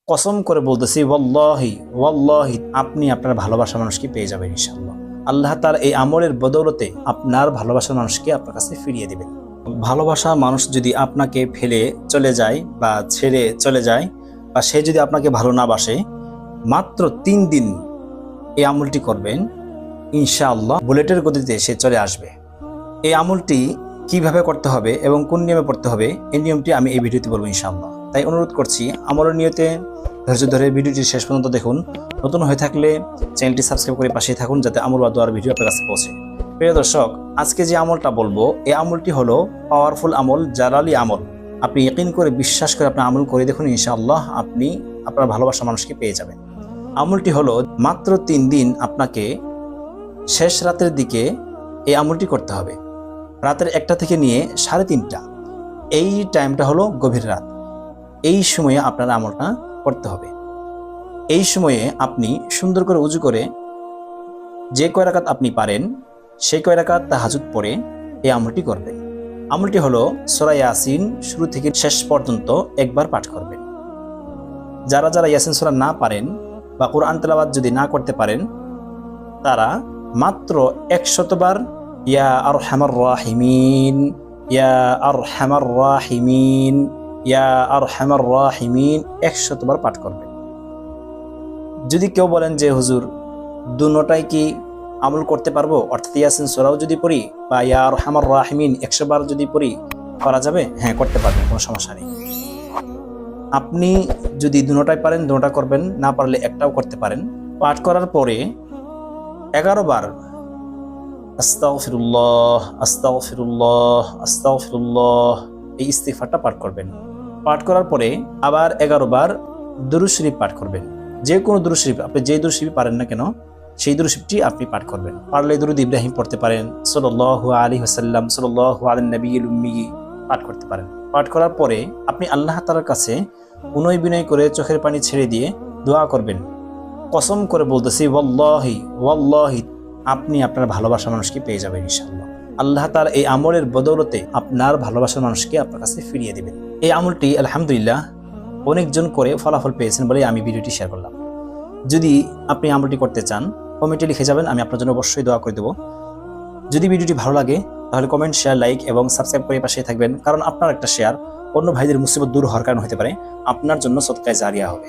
কসম করে বলতেছি ওয়াল্লাহি ওয়াল্লাহি আপনি আপনার ভালোবাসার মানুষকে পেয়ে যাবেন ইনশাআল্লাহ। আল্লাহ তাআলা এই আমলের বদৌলতে আপনার ভালোবাসার মানুষকে আপনার কাছে ফিরিয়ে দিবেন। ভালোবাসা মানুষ যদি আপনাকে ফেলে চলে যায় বা ছেড়ে চলে যায় বা সে যদি আপনাকে ভালো না বাসে, মাত্র 3 দিন এই আমলটি করবেন, ইনশাআল্লাহ বুলেটের গতিতে সে চলে আসবে। এই আমলটি কিভাবে করতে হবে এবং কোন নিয়মে পড়তে হবে এই নিয়মটি আমি এই ভিডিওতে বলবো ইনশাআল্লাহ। তাই অনুরোধ করছি আমলের নিয়তে ধৈর্য ধরে ভিডিওটি শেষ পর্যন্ত দেখুন। নতুন হয়ে থাকলে চ্যানেলটি সাবস্ক্রাইব করে পাশেই থাকুন যাতে আমল বা দোয়ার ভিডিও আপনার কাছে পৌঁছে। প্রিয় দর্শক, আজকে যে আমলটা বলবো এই আমলটি হলো পাওয়ারফুল আমল, জালালি আমল। আপনি ইয়াকিন করে বিশ্বাস করে আপনি আমল করে দেখুন, ইনশাআল্লাহ আপনি আপনার ভালোবাসা মানুষকে পেয়ে যাবেন। আমলটি হলো মাত্র 3 দিন আপনাকে শেষ রাতের দিকে এই আমলটি করতে হবে। রাতের 1টা থেকে নিয়ে 3:30 এই টাইমটা হলো গভীর রাত। এই সময়ে আপনার আমলটা করতে হবে। এই সময়ে আপনি সুন্দর করে উজু করে যে কয় রাকাত আপনি পারেন সেই কয় রাকাত তাহাজ্জুদ পড়ে এই আমলটি করবেন। আমলটি হলো সূরা ইয়াসিন শুরু থেকে শেষ পর্যন্ত একবার পাঠ করবেন। যারা যারা ইয়াসিন সূরা না পারেন বা কোরআন তেলাওয়াত যদি না করতে পারেন তারা মাত্র 100 বার ইয়া আরহামার রাহিমিন, ইয়া আরহামার রাহিমিন, ইয়া আরহামার রাহিমিন 100 বার পাঠ করবেন। যদি কেউ বলেন যে হুজুর দুটোটাই কি আমল করতে পারবো, অর্থাৎ ইয়াসিন সূরাও যদি পড়ি বা ইয়া আরহামার রাহিমিন 100 বার যদি পড়ি করা যাবে? হ্যাঁ, করতে পারবেন, কোনো সমস্যা নেই। আপনি যদি দুটোটাই পারেন দুটোটা করবেন, না পারলে একটাও করতে পারেন। পাঠ করার পরে 11 বার আস্তাগফিরুল্লাহ আস্তাগফিরুল্লাহ আস্তাগফিরুল্লাহ এই ইস্তিগফারটা পাঠ করবেন। পাঠ করার পরে আবার 11 বার দুরূদ শরীফ পাঠ করবেন। যে কোনো দুরূদ শরীফ, আপনি যে দুরূদ শরীফ পারেন না কেন সেই দুরূদ শরীফটি আপনি পাঠ করবেন। পারলে দুরূদ ইব্রাহিম পড়তে পারেন, সাল্লাল্লাহু আলাইহি ওয়াসাল্লাম, সাল্লাল্লাহু আলান নবিয়্যিল উম্মি পাঠ করতে পারেন। পাঠ করার পরে আপনি আল্লাহ তাআলার কাছে উনয় বিনয় করে চোখের পানি ছেড়ে দিয়ে দোয়া করবেন। কসম করে বলতেছি ওয়াল্লাহি ওয়াল্লাহি আপনি আপনার ভালোবাসার মানুষকে পেয়ে যাবেন ইনশাআল্লাহ। আল্লাহ তাআলা এই আমলের বদৌলতে আপনার ভালোবাসার মানুষকে আপনার কাছে ফিরিয়ে দিবেন। এই আমলটি আলহামদুলিল্লাহ অনেকজন করে ফলাফল পেয়েছেন বলে আমি ভিডিওটি শেয়ার করলাম। যদি আপনি আমলটি করতে চান কমেন্টে লিখে যাবেন, আমি আপনার জন্য অবশ্যই দোয়া করে দেবো। যদি ভিডিওটি ভালো লাগে তাহলে কমেন্ট, শেয়ার, লাইক এবং সাবস্ক্রাইব করে পাশে থাকবেন, কারণ আপনার একটা শেয়ার অন্য ভাইদের মুসিবত দূর হওয়ার কারণ হতে পারে, আপনার জন্য সদকায়ে জারিয়া হবে।